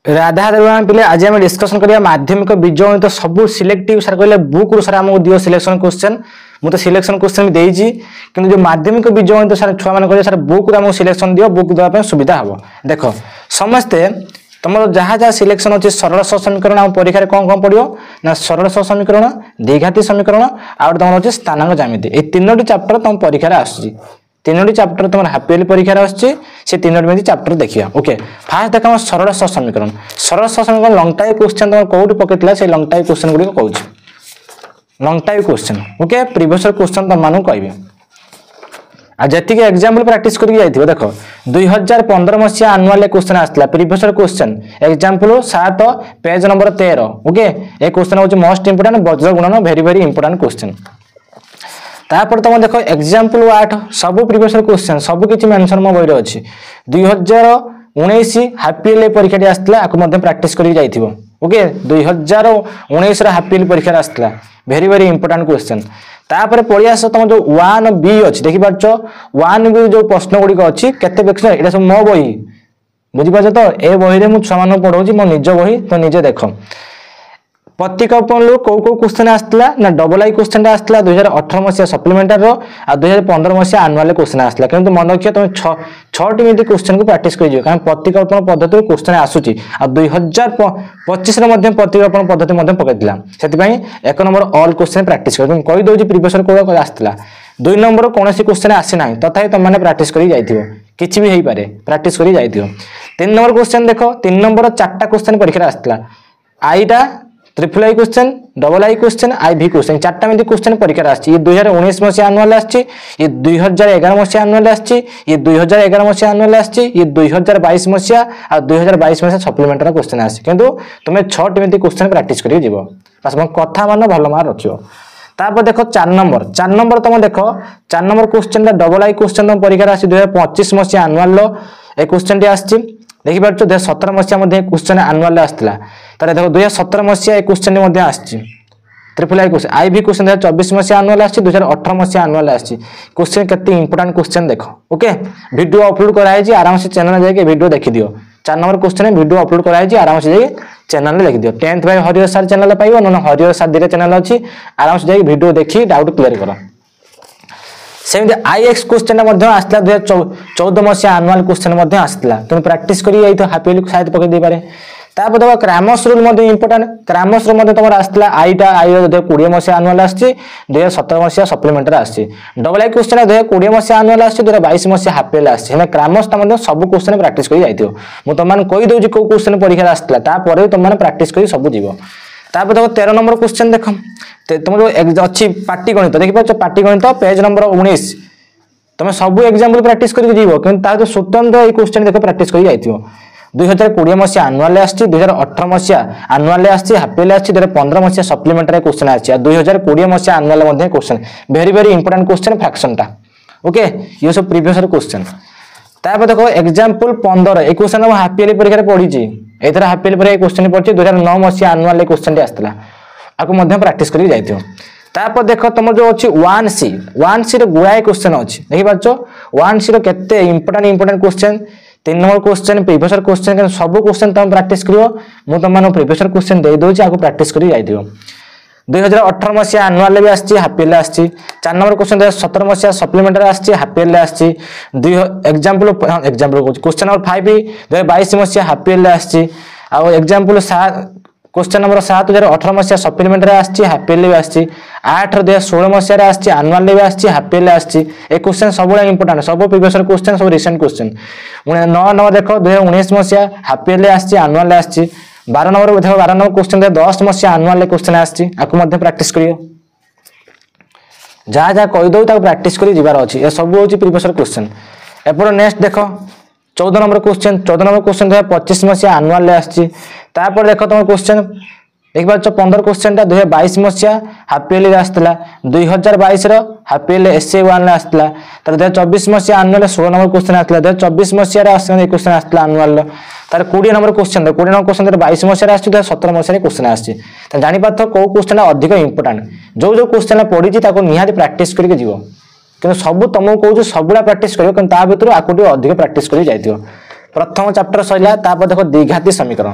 राधा देवान पिले आज आम डिस्कसन करिया माध्यमिक बीजगणित सब सिलेक्टिव सर कहले बुक रु सर हमको दियो सिलेक्शन क्वेश्चन मु तो सिलेक्शन क्वेश्चन भी देइजी किंतु जो माध्यमिक बीजगणित सर छुआ मान कहले सर बुक रु हमको सिलेक्शन दियो बुक देवा पे सुविधा हबो। देखो समस्ते तुम जहाँ जहाँ सिलेक्शन अच्छे सरल सह समीकरण आम परीक्षा कौन पड़ो ना सरल सह समीकरण द्विघाती समीकरण आउ तुम अच्छे स्थानांक ज्यामिति ये तीनोटी चैप्टर तुम परीक्षा आसूँ तीनोटी चैप्टर तुम हाफ इयरली परीक्षा आसूँ से तीनोटी चैप्टर देखिए। ओके फास्ट देख सरल सह समीकरण लंग टाइप क्वेश्चन तुम कौट पकड़ा से लंग टाइप क्वेश्चन गुड़िक कौन lung type question. Okay previous question तुम मानू कह जी एग्जाम्पल प्रैक्टिस करके जाइए। देख 2015 मसीहा आनुआल क्वेश्चन आसला previous question example 7 page number 13। Okay ये क्वेश्चन हूँ मोस्ट इंपोर्टेंट वज्र गुणन वेरी वेरी इंपोर्टेंट क्वेश्चन। तापर तुम देख एग्जाम्पल 8 सब प्रीवियस क्वेश्चन सब किसी मेंशन मो बही अच्छी 2019 हाफ इयरली परीक्षा आसला प्रैक्टिस करके जाइए। ओके 2019 हाफ इयरली परीक्षा आसला वेरी वेरी इंपोर्टेंट क्वेश्चन। तापर पड़िया तुम जो 1B अच्छी देखी पार्छ 1B जो प्रश्न गुड़िक अच्छी केते देखो ये सब मो बही बुझीपार तो ए बही में छुआ मान पढ़ाऊँ मो निज बही तो निजे देख प्रतिकल्पन कौ कौ क्वेश्चन आसला ना डबल आई क्वेश्चन आसला 2018 मसीहा सप्लीमेंटार और 2015 मसीहा आनुआल क्वेश्चन आसला किंतु मन रखिए तुम 6टी मिनट क्वेश्चन को प्रैक्टिस कर कारण प्रतिकल्पन पद्धति क्वेश्चन आसूची आ 2025 प्रतिकल्पन पद्धति पकड़ा से एक नंबर ऑल क्वेश्चन प्रैक्टिस कर कही दौर प्रीवियस कौन आसला 2 नंबर कौन क्वेश्चन आसी ना तथा तुम प्रैक्टिस कर किसी भी हो पारे प्रैक्टिस कर 3 नंबर क्वेश्चन देख 3 नंबर 4टा क्वेश्चन परीक्षा आसला आईटा triple I question double I question IV question 4टा मिनट क्वेश्चन परीक्षा आसी 2019 मसीहा आनुआल आसी 2011 मसीहा आनुआल आसी 2011 मसीहा आनुआल आसी 2022 मसीहा और 2022 मसीहा सप्लीमेंटारी क्वेश्चन आसी किंतु तुम 6टी मिनट क्वेश्चन प्रैक्टिस कर जीव बस मो कथा मान भल मार्क रखियो। तापर देख 4 नंबर तुम देख 4 number question double I question तुम परीक्षा आसी 2025 मसीहा आनुआल ए क्वेश्चन टी आसी देखी पार्छ 2017 मसीहा क्वेश्चन आनुआल आसला तार देख 2017 मसीहा question triple I question IV question 2024 मसीहा आनुआल आसी 2018 मसीहा आनुआल आसी क्वेश्चन केते इंपोर्टेंट क्वेश्चन देख। ओके वीडियो अपलोड कराई आराम से चैनल जाके वीडियो देखि दियो 4 नंबर क्वेश्चन वीडियो अपलोड कराई आराम से जाके चैनल देखि दियो 10th by Harihar sir channel पाइबो न हरिहर सर दिरे चैनल अछि आराम से जाके वीडियो देखि डाउट क्लियर करो। सेमती IX क्वेश्चन आसला 2014 मसीहा आनुआल क्वेश्चन आसला तुम प्रैक्टिस कर हाफ इयरली शायद पकड़ दे पारे। तापर देखो क्रामस रूल इंपोर्टेंट क्रामस रूल तुम आसला आईटा आई 2020 मसीहा आनुआल आसी 2017 मसीहा सप्लीमेंटारी आसी डबल आई क्वेश्चन 2020 मसीहा आनुआल आसी 2022 मसीहा हाफ इयरली आसी क्रामस सब क्वेश्चन प्रैक्टिस कर जाइए मुझे तुम कही दूसरी कौ क्वेश्चन परीक्षा आसला तुम प्रैक्टिस कर सब जीव। तापर देखो 13 नंबर क्वेश्चन देख तुम जो अच्छी पाटीगणित देखिए पाटीगणित पेज नंबर 19 तुम सब एग्जाम्पल प्रैक्टिस करके जीव कि स्वतंत्र ये क्वेश्चन देख प्रैक्टिस कर जाइए 2020 मसीहा आनुआल आसी 2018 मसीहा आनुआल आसी हाफ इयरली आसी 2015 मसीहा सप्लीमेंटारी क्वेश्चन आसी 2020 मसीहा annual question very very important question fraction टा। ओके ये सब प्रीवियस क्वेश्चन। तापर देखो एग्जाम्पल 15 एक क्वेश्चन हाफ इयरली परीक्षा पढ़ी एथर हाफ इयरली परीक्षा क्वेश्चन पढ़ी 2009 मसीहा आनुआल क्वेश्चन आसला आपको प्रैक्टिस करके जाइए। तापर देख तुम जो अच्छी 1C गुड़ाए क्वेश्चन अच्छी देखी पार्छ 1C केते important question 3 number question previous question सब क्वेश्चन तुम प्रैक्टिस करियो मु तुम प्रीवियस क्वेश्चन दे दोछि आपको प्रैक्टिस करी जाइए। 2018 मसीहा आनुआल भी आसी हाफ इयरली आसी 4 नंबर क्वेश्चन 2017 मसीहा सप्लीमेंटारी आसी हाफ इयरली आसी एग्जाम्पल क्वेश्चन नंबर 5 2022 मसीहा हाफ इयरली आसी आ एग्जाम्पल क्वेश्चन नंबर 7 2018 मसीहा सप्लीमेंटारी आसी हाफ इयरली आसी 8 2016 मसीहा आसी आनुआल भी आसी हाफ इयरली आसी ए क्वेश्चन सब इंपोर्टेंट सब प्रीवियस क्वेश्चन सब रिसेंट क्वेश्चन। 9 नंबर देख 2019 मसीहा हाफ इयरली आसी आनुआल आसी 12 नंबर देखो 12 नंबर क्वेश्चन 10 मसीहा आनुआल क्वेश्चन आसी आपको प्रैक्टिस करियो जहाँ जहाँ कही दो प्रैक्टिस कर जीवार अच्छी ये सब हूँ प्रीवियस क्वेश्चन। एपर नेक्स्ट देख 14 नंबर क्वेश्चन 2025 मसीहा आनुआल आसी देख तुम क्वेश्चन देख पार्छ 15 क्वेश्चन 2022 मसीहा हाफ इयरली आसला 2022 हाफ इयरली SA1 आसला 2024 मसीहा आनुआल 16 नंबर क्वेश्चन आसला 2024 मसीहा क्वेश्चन आसला आनुआल तार 20 नंबर क्वेश्चन 22 मसीहा 17 मसीहा क्वेश्चन आसी जापार कौ क्वेश्चन अधिक इंपोर्टेंट जो जो क्वेश्चन पढ़ी निहाती प्रैक्टिस करके जीव कि सब तुमको कहूँ सबुला प्रैक्टिस कर भर आपको अधिक प्रैक्टिस कर जाइए प्रथम चैप्टर सैला देखो द्विघाती समीकरण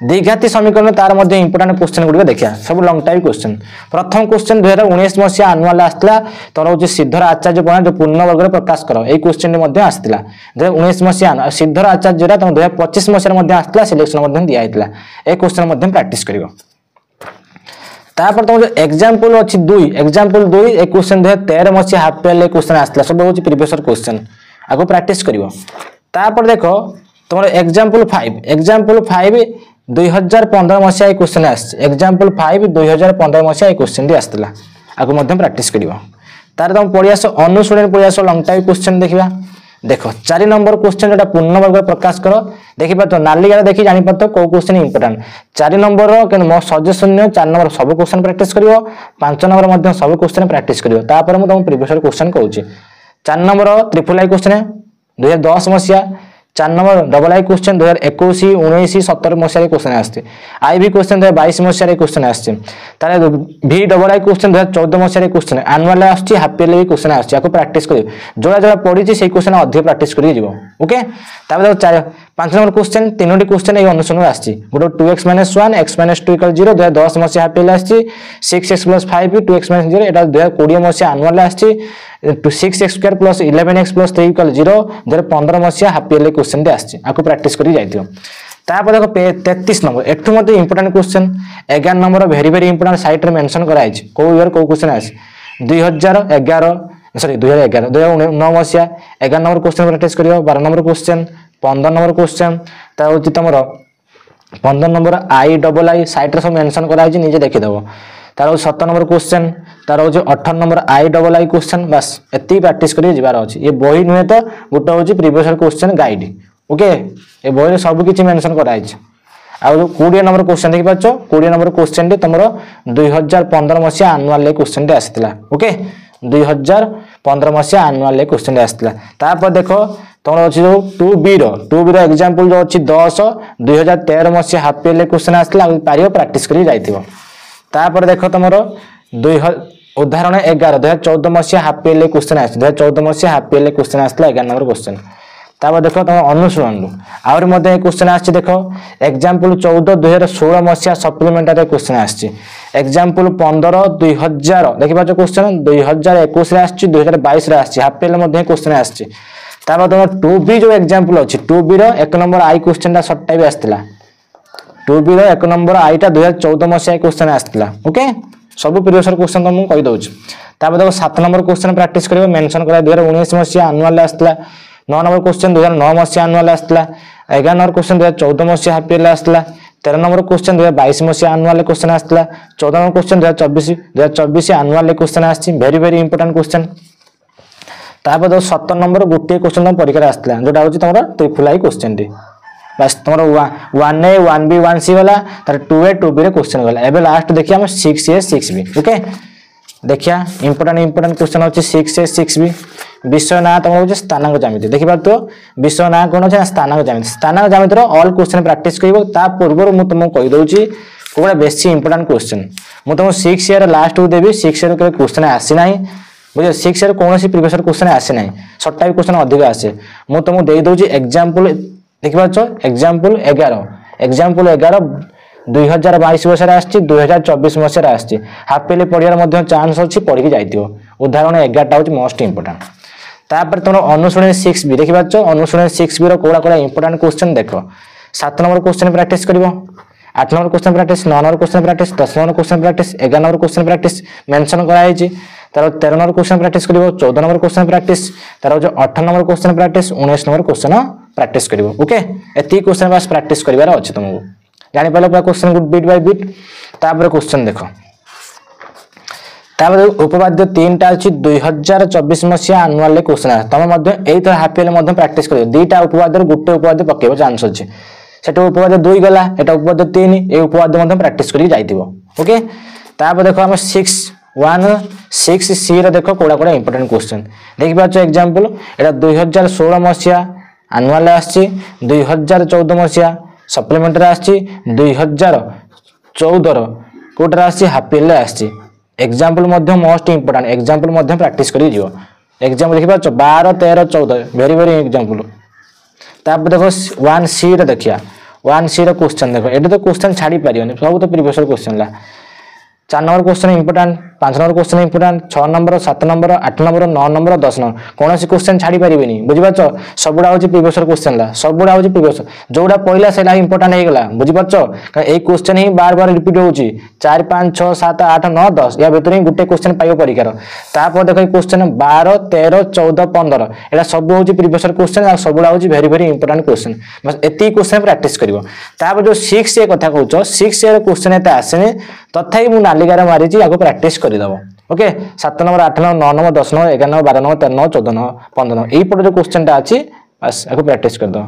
द्विघाती समीकरण तार मध्य इंपोर्टेंट क्वेश्चन गुड़िक देखिए सब लंग टाइप क्वेश्चन प्रथम क्वेश्चन 2019 मसीहा आनुआल आसला तर हूँ सिद्धर आचार्य प्रणाली पूर्ण वर्ग प्रकाश कर यही क्वेश्चन आसला 2019 मसीहा सिद्धर आचार्य 2025 मसीह आसला सिलेक्शन दिखाई ए क्वेश्चन प्राक्टिस कर तापर तुम जो एग्जांपल अच्छी दुई एग्जांपल दुई एक क्वेश्चन 2013 मसीहा हाफ ईयरली क्वेश्चन आसला सब हूँ प्रीवियस क्वेश्चन आगे प्राक्टिस कर तापर देखो तुम एग्जांपल 5 2015 मसीहा क्वेश्चन एग्जांपल 5 2015 मसीहा क्वेश्चन आसला आगे प्राक्टिस कर तार तुम पढ़ी आस अनुशूलन पढ़ी आस लंग टाइप क्वेश्चन देखा देख 4 नंबर क्वेश्चन जो पूर्ण वर्ग प्रकाश कर देखिए तो नालिका देखिए जापर तो कौ क्वेश्चन इंपोर्टेंट 4 नंबर मो सजेसन 4 नंबर सब क्वेश्चन प्राक्टिस कर 5 नंबर सब क्वेश्चन प्राक्टिस कर तुम प्रीवियस क्वेश्चन कहूँ 4 नंबर ट्रिपल आई क्वेश्चन 2010 मसीहा 4 नंबर डबल आई क्वेश्चन 2021 19 17 मसीह क्वेश्चन आसছে आई भी क्वेश्चन 2022 मसीह क्वेश्चन आसছে तारे भी डबल आई क्वेश्चन 2014 मसीह क्वेश्चन एनुअल आसଛି हाफ ईयरली क्वेश्चन आसଛି याको प्रैक्टिस कर जोड़ा जोड़ा पड़ी से क्वेश्चन अधिक प्रैक्टिस कर जीवो ओके तापर 5 नंबर क्वेश्चन तीनोटी क्वेश्चन ए अनुसरण आसଛି गोटे 2x - 1 x - 2 = 0 2010 मसीह हाफ ईयरली आसଛି 6x + 5 2x - 0 एटा 2020 मसीह एनुअल आसଛି 6x² + 11x + 3 = 0 2015 मसीहा हाफ ईयरली क्वेश्चन आसछि आको प्रैक्टिस करी जाइतियो तापर देखो 33 नंबर एठु मते important question 11 number very very important site रे मेंशन करा आछि को ईयर को क्वेश्चन आछि 2011 सॉरी 2009 मसीहा 11 नंबर क्वेश्चन प्रैक्टिस करियो 12 नंबर क्वेश्चन 15 नंबर क्वेश्चन ता होछि तमरो 15 number I double I site रे सब मेंशन करा आछि निजे देखि देबो तार 7 नंबर क्वेश्चन तार हो 18 number I double I question बस एति प्रैक्टिस करिए जिबार अछि ये बही नुहे तो गोटे होछि प्रीवियस क्वेश्चन गाइड ओके ए बही सब किछि मेंशन करा अछि आ 20 नंबर क्वेश्चन देखि पाछो 20 नंबर क्वेश्चन टे तमरो 2015 मसिया एनुअल क्वेश्चन टे आसितला ओके 2015 मसिया एनुअल क्वेश्चन टे आसितला तापर देखो तमरो अछि जो 2b रो एग्जांपल जो अछि 10 2013 मसिया हाफ ईयरली क्वेश्चन आसितला पारियो प्रैक्टिस करि जाइथिबो तापर देखो तुमरो उदाहरण 11 2014 मसीहा हाफ ईयरली क्वेश्चन आस 2014 मसीहा हाफ ईयरली क्वेश्चन आसला 11 नंबर क्वेश्चन तापर देखो तुम अनुसरण आउर मध्ये क्वेश्चन आछ देखो एग्जांपल 14 2016 मसीहा सप्लीमेंटरी क्वेश्चन आछ एग्जांपल 15 2000 देखिबा जो क्वेश्चन 2021 रे आछ 2022 रे आछ हाफ ईयरली मध्ये क्वेश्चन आछ तापर तुम 2b जो एग्जांपल अछि 2b रो 1 नंबर आई क्वेश्चन दा सट्टा भी आस्तिला 2b रो 1 नंबर आईटा 2014 मसीहा क्वेश्चन आस्तिला ओके सब प्रीवियस क्वेश्चन तुमको कहि दउछ तापर देखो 7 नंबर क्वेश्चन प्रैक्टिस करियो मेंशन करा 2019 मसीहा एनुअल आस्तिला 9 नंबर क्वेश्चन 2009 मसीहा एनुअल आस्तिला 11 नंबर क्वेश्चन 2014 मसीहा हाफ ईयरली आस्तिला 13 नंबर क्वेश्चन 2022 मसीहा एनुअल क्वेश्चन आस्तिला 14 नंबर क्वेश्चन 2024 एनुअल क्वेश्चन आछि वेरी वेरी इंपोर्टेंट क्वेश्चन तापर देखो 17 नंबर गोटे क्वेश्चन तुम परीक्षा आस्तिला जोटा होछि तमरा triple I question T bus तुम 1a 1b 1c वाला तार 2a 2b रे क्वेश्चन गला एबे लास्ट देखिया हम 6a 6b ओके देखिया इंपोर्टेंट क्वेश्चन होछि 6a 6b विषय ना तुम होछि स्थानांक ज्यामिति देखिबा तो विषय ना कोन छै स्थानांक ज्यामिति रो ऑल क्वेश्चन प्रैक्टिस करिवो ता पूर्व मु तुमको कहि दउछि कोबा बेसी इंपोर्टेंट क्वेश्चन मु तुम 6 ईयर लास्ट को देबी 6 ईयर के क्वेश्चन आसी नाही बुझे 6 ईयर कोनोसी प्रीवियस क्वेश्चन आसी नाही शॉर्ट टाइप क्वेश्चन अधिक आसे मु तुमको देइ दउछि एग्जांपल देखिबा छ एग्जांपल 11 2022 वर्ष रे आछि 2024 वर्ष रे आछि हाफ ईयरली पढियार मध्ये चांस अछि पढि के जाइतियो उदाहरण 11 टा होछि मोस्ट इंपोर्टेंट तापर तुम अनुसरण 6b देखिबा छ अनुसरण 6b रो कोडा कोडा इंपोर्टेंट क्वेश्चन देखो 7 नंबर क्वेश्चन प्रैक्टिस करिवो 8 number question practice 9 number question practice 10 number question practice 11 number question practice mention कराई छी तार 13 नंबर क्वेश्चन प्रैक्टिस करिवो 14 नंबर क्वेश्चन प्रैक्टिस तार जो 18 number question practice 19 number question practice करिवो ओके एती क्वेश्चन बस प्रैक्टिस करिवार अछि तुमको जानि पले पूरा question good bit by bit तापर क्वेश्चन देखो तापर उपपाद्य 3 टा अछि 2024 मसिया एनुअल क्वेश्चन तम मध्ये एई त हाफ ईयरली मध्ये प्रैक्टिस करियो दुईटा उपपाद्य गुटे उपपाद्य पकेबो चांस अछि सेटा उपपाद्य 2 गला एटा उपपाद्य 3 ए उपपाद्य मध्ये प्रैक्टिस करि जाइतिबो ओके तापर देखो हम 6 रो देखो कोडा कोडा इंपोर्टेंट क्वेश्चन देखि पाछो एग्जांपल एटा 2016 मसिया एनुअल आछि 2014 मसिया सप्लीमेंटरी आछि 2014 रो कोडरा आछि हाफ ईयरली आछि एग्जांपल मध्ये मोस्ट इंपोर्टेंट एग्जांपल मध्ये प्रैक्टिस करि जिवो एग्जांपल देखि पाछो 12 13 14 वेरी वेरी एग्जांपल तापर देखो 1C रे देखिया 1C रे क्वेश्चन देखो एटा तो क्वेश्चन छाड़ी पारियोनी सब तो प्रीवियस क्वेश्चन ला 4 number question important 5 number question important 6 number 7 number 8 number 9 number 10 number कौन सी क्वेश्चन छाड़ी पारिबेनी बुझि पाछो सबुडा होची प्रीवियस क्वेश्चन ला सबुडा होची प्रीवियस जोडा पहिला सेला इंपोर्टेंट हे गला बुझि पाछो ए क्वेश्चन ही बार बार रिपीट होची 4 5 6 7 8 9 10 या भीतर ही गुटे क्वेश्चन पाइयो परीक्षार तापर देखो क्वेश्चन 12 13 14 15 एटा सब होची प्रीवियस क्वेश्चन आ सबुडा होची वेरी वेरी इंपोर्टेंट क्वेश्चन बस एती क्वेश्चन प्रैक्टिस करिवो तापर जो 6 ए कथा कहउछो 6 ए क्वेश्चन एता आसेनी तथापि मु नालिगार मारिची आगो प्रैक्टिस करि दबो okay 7 number 8 number 9 number 10 number 11 number 12 number 13 number 14 number 15 number एई पटे जो क्वेश्चन ता अछि बस आगो प्रैक्टिस कर दो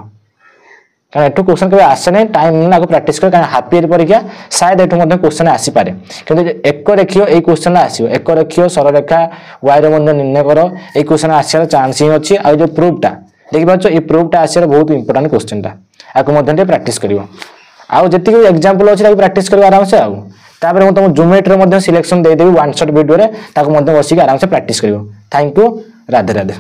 कारण एटू क्वेश्चन के आसे नै टाइम ना आगो प्रैक्टिस कर कारण हाफ ईयर परीक्षा शायद एटू मध्ये क्वेश्चन आसी पारे किंतु एक रेखियो एई क्वेश्चन आसीयो एक रेखियो सरलरेखा y रे मध्ये निर्णय करो एई क्वेश्चन आसीर चांस ही अछि आ जो प्रूफटा देखि पाछो ए प्रूफटा आसीर बहुत इंपोर्टेंट क्वेश्चन ता आको मध्ये प्रैक्टिस करिवो आउ जति एग्जांपल अछि ताको प्रैक्टिस करिवो आराम से आउ तापर तुम जूमेट रे मध्ये सिलेक्शन दे देबी वन शॉट वीडियो रे ताको मध्ये बसिक आराम से प्रैक्टिस करिवो थैंक यू राधे राधे।